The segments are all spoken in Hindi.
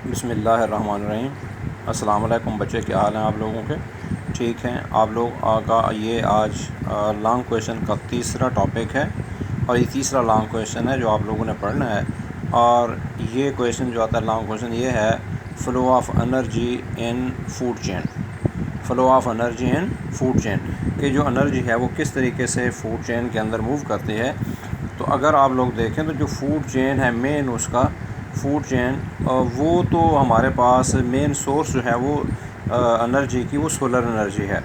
बिस्मिल्लाहिर्रहमानिर्रहीम। अस्सलाम वालेकुम बच्चे, क्या हाल हैं आप लोगों के? ठीक हैं आप लोग का ये आज लॉन्ग क्वेश्चन का तीसरा टॉपिक है और ये तीसरा लॉन्ग क्वेश्चन है जो आप लोगों ने पढ़ना है। और ये क्वेश्चन जो आता है लॉन्ग क्वेश्चन ये है flow of energy in food chain. Flow of energy in food chain कि जो एनर्जी है वो किस तरीके से फूड चेन के अंदर मूव करती है। तो अगर आप लोग देखें तो जो फूड चेन है मेन उसका फूड चेन वो तो हमारे पास मेन सोर्स जो है वो एनर्जी की वो सोलर एनर्जी है।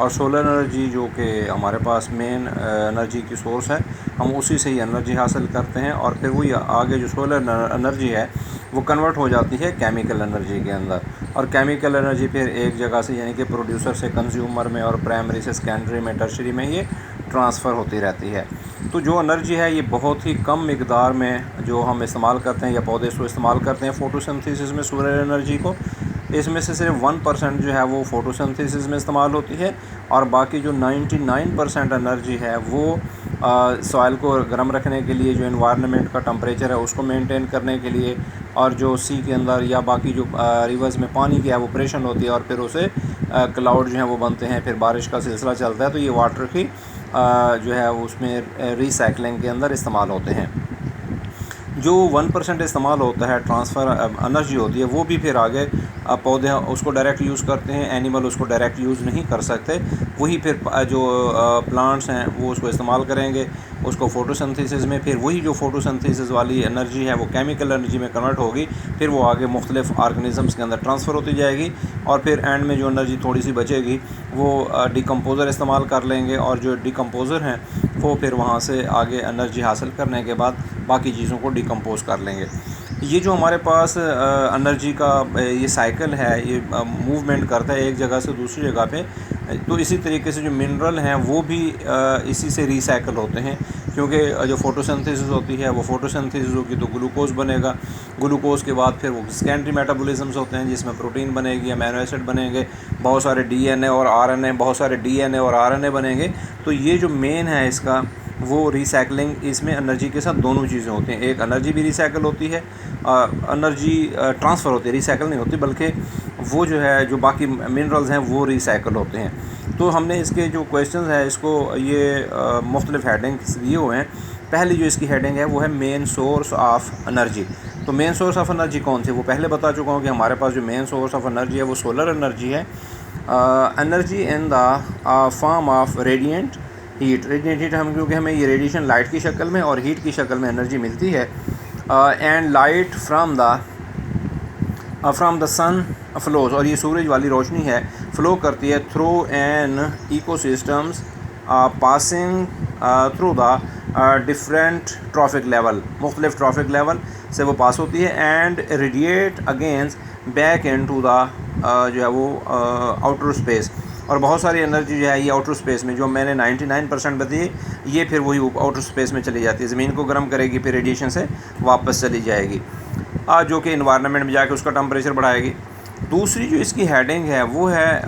और सोलर एनर्जी जो कि हमारे पास मेन एनर्जी की सोर्स है, हम उसी से ही एनर्जी हासिल करते हैं और फिर वही आगे जो सोलर एनर्जी है वो कन्वर्ट हो जाती है केमिकल एनर्जी के अंदर। और केमिकल एनर्जी फिर एक जगह से यानी कि प्रोड्यूसर से कंज्यूमर में और प्राइमरी से सेकेंडरी में टर्शरी में ये ट्रांसफ़र होती रहती है। तो जो एनर्जी है ये बहुत ही कम मिकदार में जो हम इस्तेमाल करते हैं या पौधे इसको इस्तेमाल करते हैं फोटोसिंथेसिस में सोलर एनर्जी को, इसमें से सिर्फ 1% जो है वो फोटोसिंथेसिस में इस्तेमाल होती है और बाकी जो 99% एनर्जी है वो सॉइल को गर्म रखने के लिए, जो एनवायरनमेंट का टेम्परेचर है उसको मेंटेन करने के लिए, और जो सी के अंदर या बाकी जो रिवर्स में पानी की एवोपरेशन होती है और फिर उसे क्लाउड जो है वो बनते हैं, फिर बारिश का सिलसिला चलता है, तो ये वाटर की जो है उसमें रिसाइकलिंग के अंदर इस्तेमाल होते हैं। जो 1% इस्तेमाल होता है ट्रांसफ़र एनर्जी होती है वो भी फिर आगे पौधे उसको डायरेक्ट यूज़ करते हैं, एनिमल उसको डायरेक्ट यूज़ नहीं कर सकते। वही फिर जो प्लांट्स हैं वो उसको इस्तेमाल करेंगे उसको फोटोसिंथेसिस में, फिर वही जो फोटोसिंथेसिस वाली एनर्जी है वो केमिकल एनर्जी में कन्वर्ट होगी, फिर वो आगे मुख्तलिफ़ ऑर्गेनिज़म्स के अंदर ट्रांसफ़र होती जाएगी और फिर एंड में जो एनर्जी थोड़ी सी बचेगी वो डिकम्पोज़र इस्तेमाल कर लेंगे और जो डिकम्पोज़र हैं वो फिर वहाँ से आगे एनर्जी हासिल करने के बाद बाकी चीज़ों को डिकम्पोज़ कर लेंगे। ये जो हमारे पास एनर्जी का ये साइकिल है, ये मूवमेंट करता है एक जगह से दूसरी जगह पे, तो इसी तरीके से जो मिनरल हैं वो भी इसी से रिसाइकिल होते हैं, क्योंकि जो फोटोसिंथेसिस होती है वो फोटोसिंथेसिस होगी तो ग्लूकोज बनेगा, ग्लूकोज के बाद फिर वो सेकेंडरी मेटाबॉलिज्म्स होते हैं जिसमें प्रोटीन बनेगी, अमीनो एसिड बनेंगे, बहुत सारे डीएनए और आरएनए, बहुत सारे डीएनए और आरएनए बनेंगे। तो ये जो मेन है इसका वो रिसाइकलिंग, इसमें एनर्जी के साथ दोनों चीज़ें होती हैं। एक एनर्जी भी रिसाइकिल होती है, एनर्जी ट्रांसफ़र होती है, रिसाइकिल नहीं होती, बल्कि वो जो है जो बाकी मिनरल्स हैं वो रिसाइकिल होते हैं। तो हमने इसके जो क्वेश्चंस हैं इसको ये मुख्तलिफ़ हेडिंग्स दिए हुए हैं। पहली जो इसकी हेडिंग है वो है मेन सोर्स ऑफ एनर्जी। तो मेन सोर्स ऑफ एनर्जी कौन सी, वो पहले बता चुका हूँ कि हमारे पास जो मेन सोर्स ऑफ एनर्जी है वो सोलर एनर्जी है। Energy in the form of radiant heat. Radiant heat हम क्योंकि हमें ये रेडिएशन लाइट की शक्ल में और हीट की शक्ल में एनर्जी मिलती है। And light from the sun flows, और ये सूरज वाली रोशनी है फ़्लो करती है through an ecosystems passing through the different trophic level, मुख्तलिफ ट्रॉफिक लेवल से वो पास होती है। And radiate against back into the जो है वो आउटर स्पेस, और बहुत सारी एनर्जी जो है ये आउटर स्पेस में, जो मैंने 99% बताई, ये फिर वही आउटर स्पेस में चली जाती है, ज़मीन को गर्म करेगी, फिर रेडिएशन से वापस चली जाएगी जो कि इन्वायरमेंट में जाके उसका टेम्परेचर बढ़ाएगी। दूसरी जो इसकी हेडिंग है वो है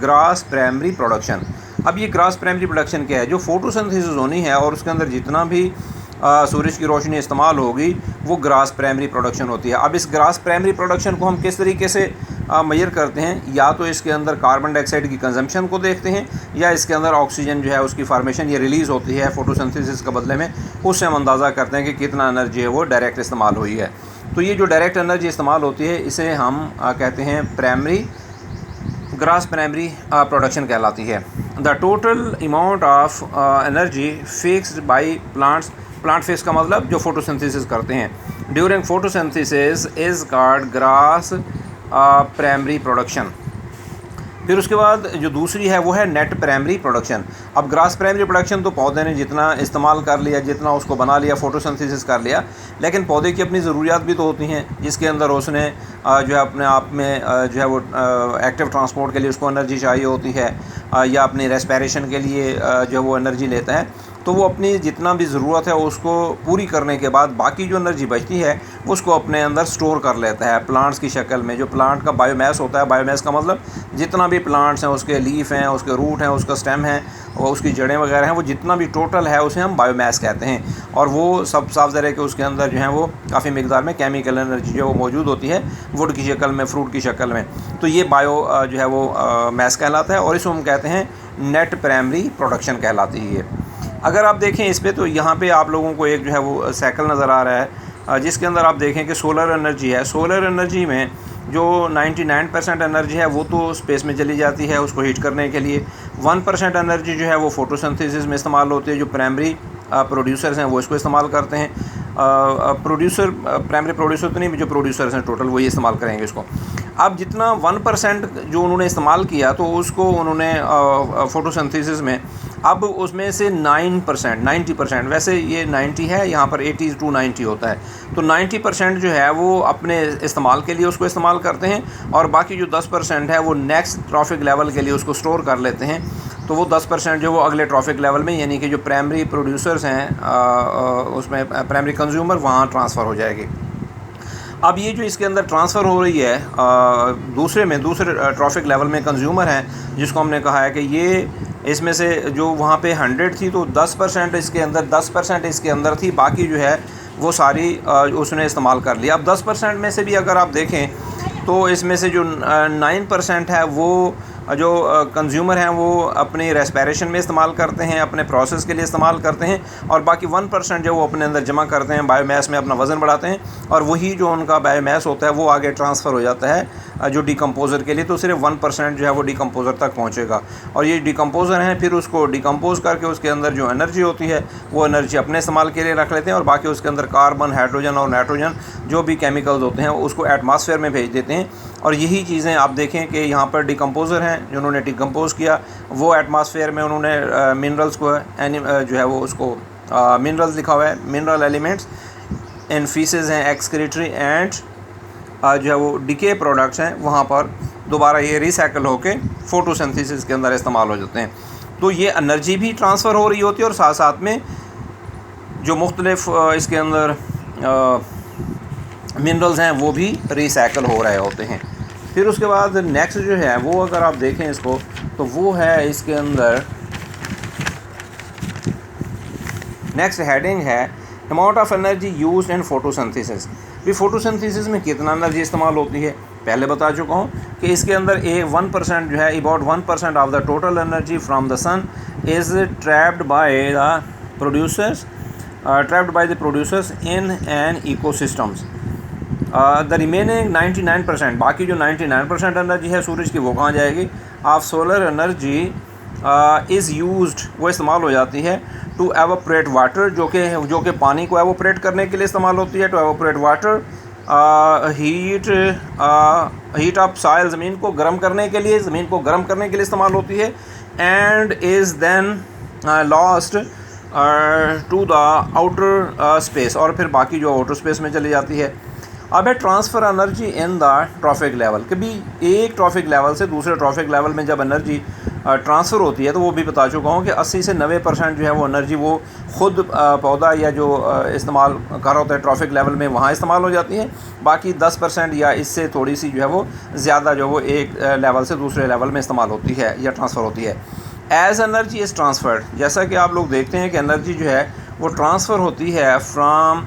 ग्रास प्राइमरी प्रोडक्शन। अब ये ग्रास प्राइमरी प्रोडक्शन क्या है, जो फोटोसिंथेसिस होनी है और उसके अंदर जितना भी सूरज की रोशनी इस्तेमाल होगी वो ग्रास प्राइमरी प्रोडक्शन होती है। अब इस ग्रास प्राइमरी प्रोडक्शन को हम किस तरीके से मेजर करते हैं, या तो इसके अंदर कार्बन डाइऑक्साइड की कंजम्पशन को देखते हैं या इसके अंदर ऑक्सीजन जो है उसकी फार्मेशन ये रिलीज़ होती है फोटोसिंथेसिस के बदले में, उससे हम अंदाज़ा करते हैं कि कितना एनर्जी है वो डायरेक्ट इस्तेमाल हुई है। तो ये जो डायरेक्ट एनर्जी इस्तेमाल होती है इसे हम कहते हैं प्राइमरी, ग्रास प्राइमरी प्रोडक्शन कहलाती है। The total amount of energy fixed by plant fix का मतलब जो फोटोसिंथेसिस करते हैं during photosynthesis is called grass primary production. फिर उसके बाद जो दूसरी है वो है नेट प्राइमरी प्रोडक्शन। अब ग्रास प्राइमरी प्रोडक्शन तो पौधे ने जितना इस्तेमाल कर लिया, जितना उसको बना लिया, फोटोसिंथेसिस कर लिया, लेकिन पौधे की अपनी ज़रूरियात भी तो होती हैं जिसके अंदर उसने जो है अपने आप में जो है वो एक्टिव ट्रांसपोर्ट के लिए उसको एनर्जी चाहिए होती है, या अपनी रेस्पिरेशन के लिए जो वो एनर्जी लेता है। तो वो अपनी जितना भी ज़रूरत है उसको पूरी करने के बाद बाकी जो एनर्जी बचती है उसको अपने अंदर स्टोर कर लेता है प्लांट्स की शक्ल में। जो प्लांट का बायोमास होता है, बायोमास का मतलब जितना भी प्लांट्स हैं, उसके लीफ हैं, उसके रूट हैं, उसका स्टेम है और उसकी जड़ें वगैरह हैं, वो जितना भी टोटल है उसे हम बायोमास कहते हैं। और वो सब साफ ज़रा कि उसके अंदर जो है वो काफ़ी मिकदार में केमिकल एनर्जी जो वो मौजूद होती है वुड की शक्ल में, फ्रूट की शक्ल में। तो ये बायो जो है वो मास कहलाता है और इसको हम कहते हैं नेट प्राइमरी प्रोडक्शन कहलाती है। अगर आप देखें इस पे तो यहाँ पे आप लोगों को एक जो है वो साइकिल नज़र आ रहा है जिसके अंदर आप देखें कि सोलर एनर्जी है। सोलर एनर्जी में जो 99% एनर्जी है वो तो स्पेस में चली जाती है उसको हीट करने के लिए। 1% एनर्जी जो है वो फोटोसिंथेसिस में इस्तेमाल होती है। जो प्राइमरी प्रोड्यूसर्स हैं वो इसको इस्तेमाल करते हैं। प्राइमरी प्रोड्यूसर तो नहीं, जो प्रोड्यूसर्स हैं टोटल वही इस्तेमाल करेंगे इसको। अब जितना 1% जो उन्होंने इस्तेमाल किया तो उसको उन्होंने फोटोसिंथेसिस में, अब उसमें से 9% 90%, वैसे ये 90 है, यहाँ पर 80 to 90 होता है, तो 90% जो है वो अपने इस्तेमाल के लिए उसको इस्तेमाल करते हैं और बाकी जो 10% है वो नेक्स्ट ट्रॉफिक लेवल के लिए उसको स्टोर कर लेते हैं। तो वो 10% जो वो अगले ट्रॉफिक लेवल में, यानी कि जो प्राइमरी प्रोड्यूसर्स हैं उसमें प्राइमरी कंज्यूमर, वहाँ ट्रांसफ़र हो जाएगी। अब ये जो इसके अंदर ट्रांसफ़र हो रही है दूसरे ट्रॉफिक लेवल में कंज्यूमर हैं, जिसको हमने कहा है कि ये इसमें से जो वहाँ पे 100 थी तो 10% इसके अंदर थी, बाकी जो है वो सारी उसने इस्तेमाल कर लिया। अब 10% में से भी अगर आप देखें तो इसमें से जो 9% है वो जो कंज्यूमर हैं वो अपनी रेस्पिरेशन में इस्तेमाल करते हैं, अपने प्रोसेस के लिए इस्तेमाल करते हैं, और बाकी 1% जो वो अपने अंदर जमा करते हैं, बायोमास में अपना वज़न बढ़ाते हैं, और वही जो उनका बायोमास होता है वो आगे ट्रांसफ़र हो जाता है जो डिकम्पोज़र के लिए। तो सिर्फ 1% जो है वो डिकम्पोज़र तक पहुँचेगा, और ये डिकम्पोज़र हैं फिर उसको डिकम्पोज़ करके उसके अंदर जो एनर्जी होती है वो एनर्जी अपने इस्तेमाल के लिए रख लेते हैं, और बाकी उसके अंदर कार्बन, हाइड्रोजन और नाइट्रोजन जो भी केमिकल्स होते हैं उसको एटमॉस्फेयर में भेज देते हैं। और यही चीज़ें आप देखें कि यहाँ पर डिकम्पोज़र हैं जिन्होंने डिकम्पोज़ किया, वो एटमॉस्फेयर में उन्होंने मिनरल्स को जो है वो उसको मिनरल्स लिखा हुआ है, मिनरल एलिमेंट्स इन फीसेस हैं, एक्सक्रीटरी एंड जो है वो डिके प्रोडक्ट्स हैं, वहाँ पर दोबारा ये रिसाइकल होके फोटोसिंथेसिस के अंदर इस्तेमाल हो जाते हैं। तो ये एनर्जी भी ट्रांसफ़र हो रही होती है और साथ साथ में जो मुख्तलिफ इसके अंदर मिनरल्स हैं वो भी रिसाइकल हो रहे होते हैं। फिर उसके बाद नेक्स्ट जो है वो अगर आप देखें इसको तो वो है इसके अंदर नेक्स्ट हेडिंग है amount of energy used in photosynthesis. भी फोटोसिंथेसिस में कितना एनर्जी इस्तेमाल होती है पहले बता चुका हूँ कि इसके अंदर 1% जो है, about 1% of the total energy from the sun is trapped by the producers in an ecosystems. The remaining 99%, बाकी जो 99% एनर्जी है सूरज की वो कहाँ जाएगी? Of solar energy is used, वो इस्तेमाल हो जाती है टू एवोपरेट वाटर, जो कि पानी को एवोपरेट करने के लिए इस्तेमाल होती है। To evaporate water, heat of soil, ज़मीन को गर्म करने के लिए इस्तेमाल होती है। And is then lost to the outer space, और फिर बाकी जो आउटर स्पेस में चली जाती है। अब है transfer energy in the trophic level, कभी एक ट्रॉफिक लेवल से दूसरे ट्रॉफिक लेवल में जब एनर्जी ट्रांसफ़र होती है तो वो भी बता चुका हूँ कि 80 से 90% जो है वो एनर्जी वो ख़ुद पौधा या जो इस्तेमाल कर रहा होता है ट्रॉफिक लेवल में वहाँ इस्तेमाल हो जाती है। बाकी 10% या इससे थोड़ी सी जो है वो ज़्यादा जो वो एक लेवल से दूसरे लेवल में इस्तेमाल होती है या ट्रांसफ़र होती है। एज़ एनर्जी इज़ ट्रांसफ़र्ड, जैसा कि आप लोग देखते हैं कि एनर्जी जो है वो ट्रांसफ़र होती है from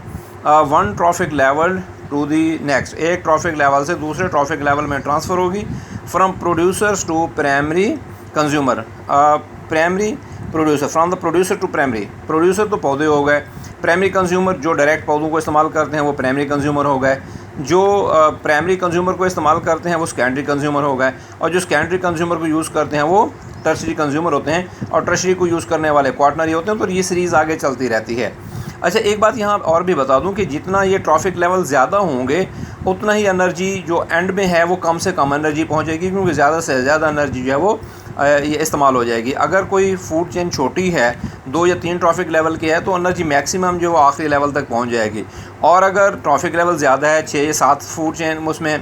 one trophic level to the next, एक ट्रॉफिक लेवल से दूसरे ट्रॉफिक लेवल में ट्रांसफ़र होगी। From producers to primary consumer, primary producer, from the producer to primary, producer तो पौधे हो गए, प्राइमरी कंज्यूमर जो डायरेक्ट पौधों को इस्तेमाल करते हैं वो प्राइमरी कंज्यूमर हो गए, जो प्राइमरी कंज्यूमर को इस्तेमाल करते हैं वो सेकेंडरी कंज्यूमर हो गए, और जो सेकेंडरी कंज्यूमर को यूज़ करते हैं वो टर्शरी कंज्यूमर होते हैं, और टर्शरी को यूज़ करने वाले क्वार्टनरी होते हैं। तो ये सीरीज़ आगे चलती रहती है। अच्छा, एक बात यहाँ और भी बता दूं कि जितना ये ट्रॉफिक लेवल ज़्यादा होंगे उतना ही एनर्जी जो एंड में है वो कम से कम एनर्जी पहुँचेगी, क्योंकि ज़्यादा से ज़्यादा एनर्जी जो है वो ये इस्तेमाल हो जाएगी। अगर कोई फूड चेन छोटी है, 2 या 3 ट्रॉफिक लेवल की है, तो एनर्जी मैक्सिमम जो है आखिरी लेवल तक पहुँच जाएगी। और अगर ट्रॉफिक लेवल ज़्यादा है, 6 या 7 फूड चेन उसमें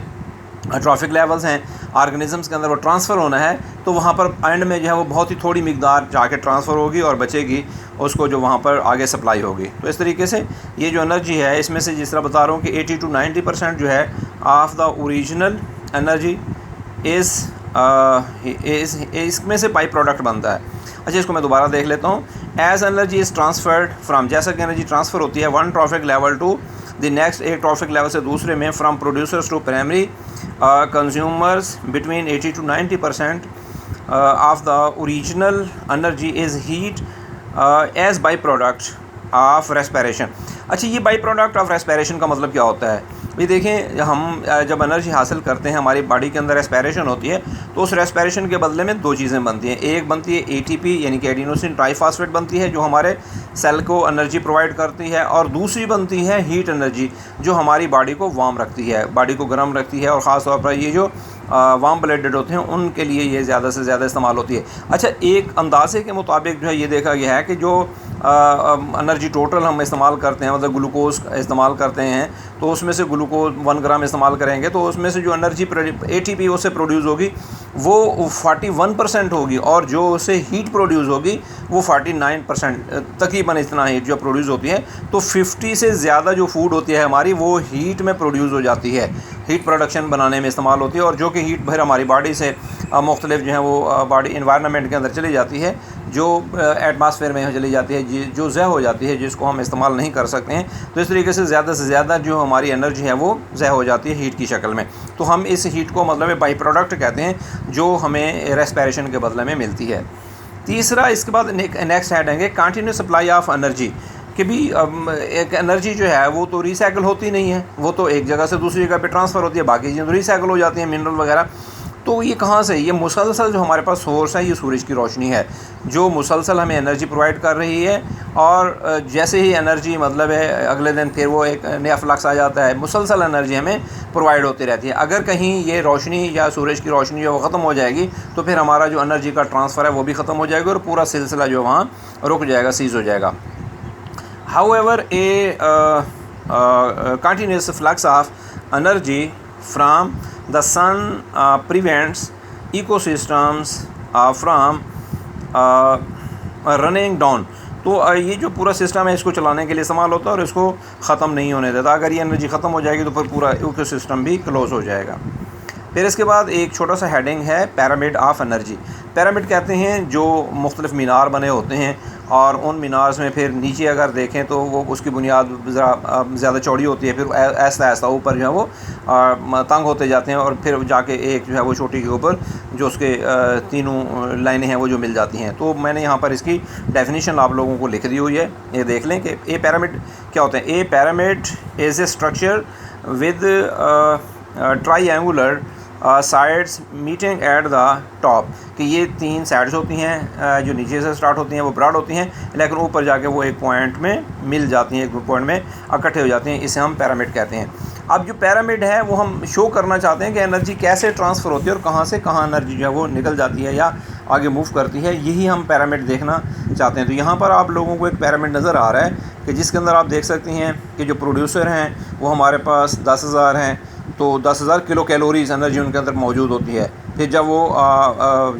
ट्रॉफिक लेवल्स हैं ऑर्गेनिजम्स के अंदर, वो ट्रांसफ़र होना है, तो वहाँ पर एंड में जो है वो बहुत ही थोड़ी मिकदार जाके ट्रांसफ़र होगी और बचेगी उसको, जो वहाँ पर आगे सप्लाई होगी। तो इस तरीके से ये जो एनर्जी है, इसमें से जिस तरह बता रहा हूँ कि 80 to 90% जो है ऑफ द ओरिजिनल एनर्जी इसमें से बाई प्रोडक्ट बनता है। अच्छा, इसको मैं दोबारा देख लेता हूँ। As energy is transferred from, जैसा कि एनर्जी ट्रांसफ़र होती है one trophic level to the next, एक ट्रॉफिक लेवल से दूसरे में, from producers to primary consumers, between 80 to 90% of the original energy is heat as by product of respiration. अच्छा, ये बाई प्रोडक्ट ऑफ रेस्पिरेशन का मतलब क्या होता है? ये देखें, हम जब एनर्जी हासिल करते हैं, हमारी बॉडी के अंदर रेस्पिरेशन होती है, तो उस रेस्पिरेशन के बदले में दो चीज़ें बनती हैं। एक बनती है ATP यानी कि एडिनोसिन ट्राइफॉस्फेट बनती है, जो हमारे सेल को एनर्जी प्रोवाइड करती है, और दूसरी बनती है हीट एनर्जी, जो हमारी बॉडी को वार्म रखती है, बॉडी को गर्म रखती है, और ख़ास तौर पर ये जो वार्म ब्लडेड होते हैं उनके लिए ये ज़्यादा से ज़्यादा इस्तेमाल होती है। अच्छा, एक अंदाजे के मुताबिक जो है ये देखा गया है कि जो एनर्जी टोटल हम इस्तेमाल करते हैं, मतलब ग्लूकोज इस्तेमाल करते हैं, तो उसमें से ग्लूकोज 1 ग्राम इस्तेमाल करेंगे तो उसमें से जो एनर्जी ATP उससे प्रोड्यूस होगी वो 41% होगी, और जो उससे हीट प्रोड्यूस होगी वो 49%, तकरीबन इतना हीट जो प्रोड्यूस होती है। तो 50 से ज़्यादा जो फूड होती है हमारी, वो हीट में प्रोड्यूस हो जाती है, हीट प्रोडक्शन बनाने में इस्तेमाल होती है, और जो कि हीट फिर हमारी बॉडी से मुख्तलिफ जो है वो बॉडी इन्वायरमेंट के अंदर चली जाती है, जो एटमॉस्फेयर में चली जाती है, जो ज़ाय हो जाती है, जिसको हम इस्तेमाल नहीं कर सकते हैं। तो इस तरीके से ज़्यादा जो हमारी एनर्जी है वो ज़ाय हो जाती है हीट की शक्ल में। तो हम इस हीट को मतलब बाई प्रोडक्ट कहते हैं, जो हमें रेस्पिरेशन के बदले में मिलती है। तीसरा, इसके बाद नेक्स्ट हेड है कंटिन्यूस सप्लाई ऑफ एनर्जी, कि भी एक एनर्जी जो है वो तो रिसाइकिल होती नहीं है, वो तो एक जगह से दूसरी जगह पे ट्रांसफ़र होती है, बाकी चीज़ें तो रिसाइकिल हो जाती हैं, मिनरल वगैरह। तो ये कहाँ से? ये मुसलसल जो हमारे पास सोर्स है, ये सूरज की रोशनी है, जो मुसलसल हमें एनर्जी प्रोवाइड कर रही है, और जैसे ही एनर्जी मतलब है अगले दिन फिर वो एक नया फ्लक्स आ जाता है, मुसलसल एनर्जी हमें प्रोवाइड होती रहती है। अगर कहीं ये रोशनी या सूरज की रोशनी जो ख़त्म हो जाएगी, तो फिर हमारा जो एनर्जी का ट्रांसफ़र है वो भी ख़त्म हो जाएगा, और पूरा सिलसिला जो वहाँ रुक जाएगा, सीज़ हो जाएगा। However, a continuous flux of energy from the sun prevents ecosystems from running down। तो ये जो पूरा सिस्टम है इसको चलाने के लिए इस्तेमाल होता है, और इसको ख़त्म नहीं होने देता। अगर ये एनर्जी ख़त्म हो जाएगी तो फिर पूरा इकोसिस्टम भी क्लोज़ हो जाएगा। फिर इसके बाद एक छोटा सा हेडिंग है पिरामिड ऑफ एनर्जी। पिरामिड कहते हैं जो मुख्तलिफ मीनार बने होते हैं, और उन मीनार्स में फिर नीचे अगर देखें तो वो उसकी बुनियाद ज़्यादा चौड़ी होती है, फिर ऐसा ऐसा ऊपर जो है वो तंग होते जाते हैं, और फिर जाके एक जो है वो छोटी के ऊपर जो उसके तीनों लाइनें हैं वो जो मिल जाती हैं। तो मैंने यहाँ पर इसकी डेफिनेशन आप लोगों को लिख दी हुई है, ये देख लें कि ए पिरामिड क्या होते हैं। A pyramid is a structure with triangular sides meeting at the top, कि ये 3 साइड्स होती हैं जो नीचे से स्टार्ट होती हैं, वो ब्रॉड होती हैं, लेकिन ऊपर जाके वो एक पॉइंट में मिल जाती हैं, एक पॉइंट में इकट्ठे हो जाती हैं, इसे हम पिरामिड कहते हैं। अब जो पिरामिड है वो हम शो करना चाहते हैं कि एनर्जी कैसे ट्रांसफ़र होती है और कहाँ से कहाँ एनर्जी जो है वो निकल जाती है या आगे मूव करती है, यही हम पिरामिड देखना चाहते हैं। तो यहाँ पर आप लोगों को एक पिरामिड नज़र आ रहा है कि जिसके अंदर आप देख सकते हैं कि जो प्रोड्यूसर हैं वो हमारे पास 10,000 हैं, तो 10,000 किलो कैलोरीज एनर्जी उनके अंदर मौजूद होती है। फिर जब वो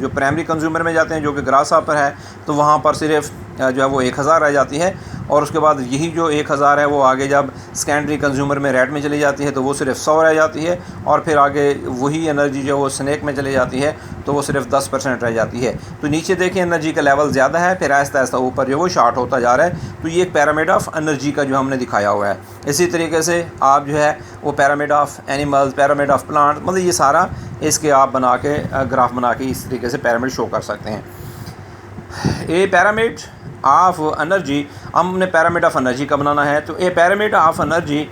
जो प्राइमरी कंज्यूमर में जाते हैं जो कि ग्रास पर है, तो वहाँ पर सिर्फ जो है वो 1,000 रह जाती है, और उसके बाद यही जो 1,000 है वो आगे जब सेकेंडरी कंज्यूमर में रेड में चली जाती है तो वो सिर्फ 100 रह जाती है, और फिर आगे वही एनर्जी जो वो स्नैक में चली जाती है तो वो सिर्फ 10% रह जाती है। तो नीचे देखें एनर्जी का लेवल ज़्यादा है, फिर आहिस्ता आहिस्ता ऊपर जो वो शार्ट होता जा रहा है। तो ये एक पिरामिड ऑफ एनर्जी का जो हमने दिखाया हुआ है। इसी तरीके से आप जो है वो pyramid of animals, pyramid of plant, मतलब ये सारा इसके आप बना के ग्राफ बना के इस तरीके से पिरामिड शो कर सकते हैं। ए पिरामिड ऑफ एनर्जी, हमने पिरामिड ऑफ एनर्जी का बनाना है, तो a pyramid of energy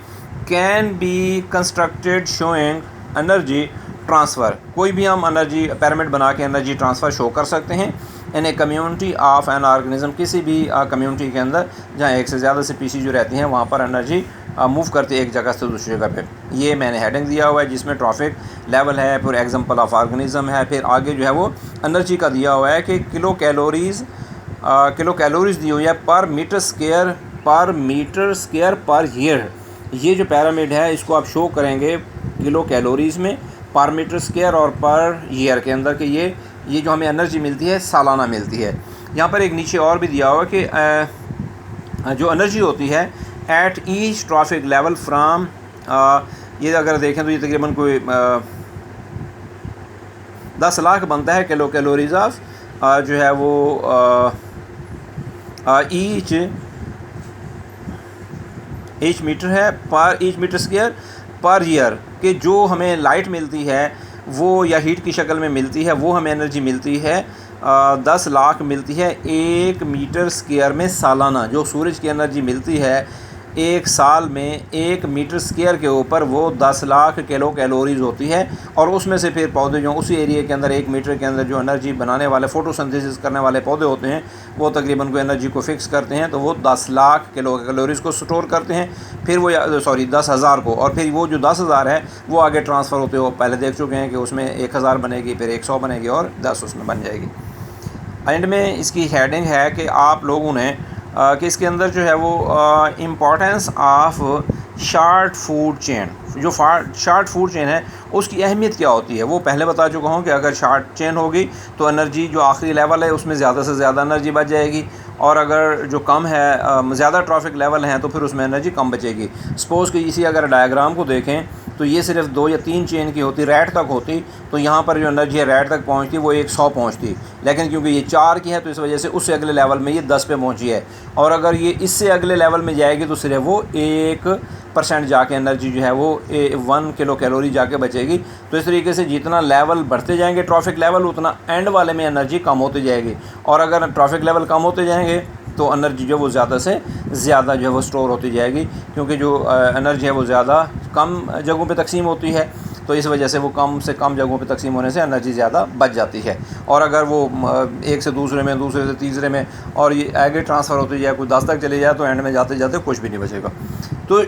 can be constructed showing energy transfer. कोई भी हम एनर्जी पिरामिड बना के एनर्जी ट्रांसफ़र शो कर सकते हैं in a community of an organism, किसी भी कम्युनिटी के अंदर जहाँ एक से ज़्यादा स्पीशीज़ जो रहती हैं वहाँ पर एनर्जी मूव करती है एक जगह से दूसरी जगह पे। ये मैंने हेडिंग दिया हुआ है जिसमें ट्रॉफिक लेवल है, फिर एग्जांपल ऑफ ऑर्गेनिज्म है, फिर आगे जो है वो एनर्जी का दिया हुआ है कि किलो कैलोरीज दी हुई है पर मीटर स्क्वायर पर ईयर। ये जो पिरामिड है इसको आप शो करेंगे किलो कैलोरीज़ में पर मीटर स्क्वायर और पर ईयर के अंदर कि ये जो हमें एनर्जी मिलती है सालाना मिलती है। यहाँ पर एक नीचे और भी दिया हुआ कि जो एनर्जी होती है at each trophic level from, ये अगर देखें तो ये तकरीबन कोई 10 लाख बनता है कैलोरीज ऑफ जो है वो ईच मीटर है पर each metre square per year कि जो हमें लाइट मिलती है वो या हीट की शक्ल में मिलती है, वो हमें एनर्जी मिलती है 10 लाख मिलती है 1 मीटर स्क्वायर में सालाना। जो सूरज की एनर्जी मिलती है एक साल में 1 मीटर स्क्वायर के ऊपर वो 10 लाख कैलोरीज होती है। और उसमें से फिर पौधे जो उसी एरिया के अंदर 1 मीटर के अंदर जो एनर्जी बनाने वाले फोटोसिंथेसिस करने वाले पौधे होते हैं वो तकरीबन को एनर्जी को फिक्स करते हैं, तो वो 10 लाख कैलोरीज को स्टोर करते हैं, फिर वो 10,000 को, और फिर वो जो 10,000 है वो आगे ट्रांसफ़र होते हो पहले देख चुके हैं कि उसमें 1,000 बनेगी, फिर 100 बनेगी और 10 उसमें बन जाएगी। एंड में इसकी हेडिंग है कि आप लोगों ने कि इसके अंदर जो है वो importance of short food chain, जो शार्ट फूड चेन है उसकी अहमियत क्या होती है वो पहले बता चुका हूँ कि अगर शार्ट चेन होगी तो एनर्जी जो आखिरी लेवल है उसमें ज़्यादा से ज़्यादा एनर्जी बच जाएगी, और अगर जो कम है ज़्यादा ट्रैफिक लेवल हैं तो फिर उसमें एनर्जी कम बचेगी। सपोज़ कि इसी अगर डायग्राम को देखें तो ये सिर्फ 2 या 3 चेन की होती, रैट तक होती, तो यहाँ पर जो एनर्जी है रैट तक पहुँचती वो 100 पहुँचती, लेकिन क्योंकि ये 4 की है तो इस वजह से उससे अगले लेवल में ये 10 पे पहुँची है, और अगर ये इससे अगले लेवल में जाएगी तो सिर्फ वो 1% जाके एनर्जी जो है वो 1 किलो कैलोरी जाके बचेगी। तो इस तरीके से जितना लेवल बढ़ते जाएंगे ट्रैफिक लेवल उतना एंड वाले में एनर्जी कम होती जाएगी, और अगर ट्रैफिक लेवल कम होते जाएंगे तो एनर्जी जो वो ज़्यादा से ज़्यादा जो है वो स्टोर होती जाएगी, क्योंकि जो एनर्जी है वो ज़्यादा कम जगहों पे तकसीम होती है, तो इस वजह से वो कम से कम जगहों पे तकसीम होने से एनर्जी ज़्यादा बच जाती है। और अगर वो एक से दूसरे में, दूसरे से तीसरे में, और ये आगे ट्रांसफ़र होती जाए, कोई 10 तक चले जाए तो एंड में जाते जाते कुछ भी नहीं बचेगा। तो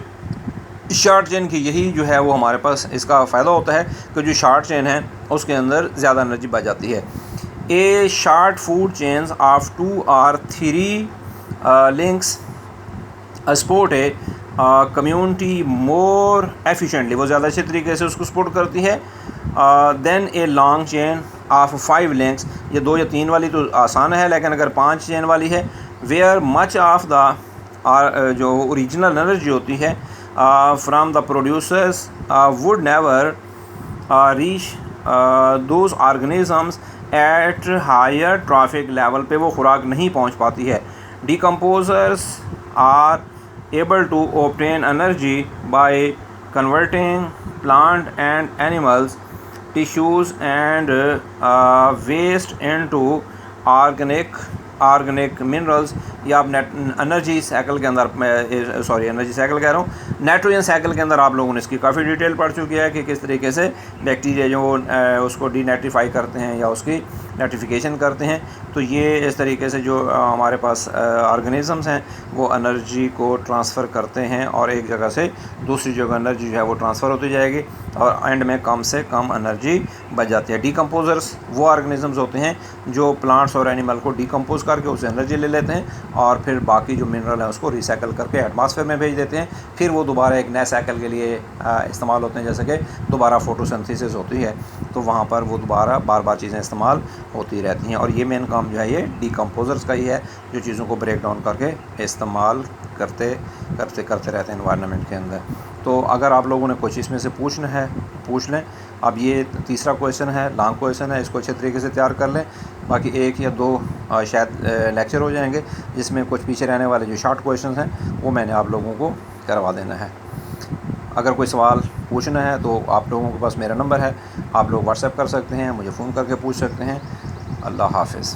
शार्ट चेन की यही जो है वो हमारे पास इसका फ़ायदा होता है कि जो शार्ट चेन है उसके अंदर ज़्यादा एनर्जी बच जाती है। A short food chains of 2 or 3 links support है कम्युनिटी मोर एफिशिएंटली, वो ज़्यादा अच्छे तरीके से उसको सपोर्ट करती है then a long chain of 5 links. ये 2 या 3 वाली तो आसान है, लेकिन अगर 5 चेन वाली है वेयर मच ऑफ द जो ओरिजिनल एनर्जी होती है from the producers would never reach those organisms at higher trophic level पे वो खुराक नहीं पहुंच पाती है। Decomposers are able to obtain energy by converting plant and animals tissues and waste into organic minerals, या आप एनर्जी साइकिल के अंदर एनर्जी साइकिल कह रहा हूँ, नाइट्रोजन साइकिल के अंदर आप लोगों ने इसकी काफ़ी डिटेल पढ़ चुकी है कि किस तरीके से बैक्टीरिया जो उसको डीनेट्रीफाई करते हैं या उसकी नेट्रिफिकेशन करते हैं। तो ये इस तरीके से जो हमारे पास ऑर्गेनिज़म्स हैं वो एनर्जी को ट्रांसफ़र करते हैं, और एक जगह से दूसरी जगह एनर्जी जो है वो ट्रांसफ़र होती जाएगी, और एंड में कम से कम एनर्जी बच जाती है। डीकम्पोजर्स वो ऑर्गेनिज़म्स होते हैं जो प्लांट्स और एनिमल को डीकम्पोज करके उससे एनर्जी ले लेते हैं, और फिर बाकी जो मिनरल है उसको रिसाइकल करके एटमॉस्फेयर में भेज देते हैं, फिर वो दोबारा एक नए साइकिल के लिए इस्तेमाल होते हैं, जैसे कि दोबारा फोटोसिंथेसिस होती है तो वहाँ पर वो दोबारा बार बार चीज़ें इस्तेमाल होती रहती हैं। और ये मेन काम जो है ये डीकम्पोजर्स का ही है, जो चीज़ों को ब्रेक डाउन करके इस्तेमाल करते रहते हैं एनवायरनमेंट के अंदर। तो अगर आप लोगों ने कुछ इसमें से पूछना है पूछ लें। अब ये तीसरा क्वेश्चन है, लॉन्ग क्वेश्चन है, इसको अच्छे तरीके से तैयार कर लें, बाकी 1 या 2 शायद लेक्चर हो जाएंगे जिसमें कुछ पीछे रहने वाले जो शॉर्ट क्वेश्चन हैं वो मैंने आप लोगों को करवा देना है। अगर कोई सवाल पूछना है तो आप लोगों के पास मेरा नंबर है, आप लोग व्हाट्सएप कर सकते हैं, मुझे फ़ोन करके पूछ सकते हैं। अल्लाह हाफ़िज़।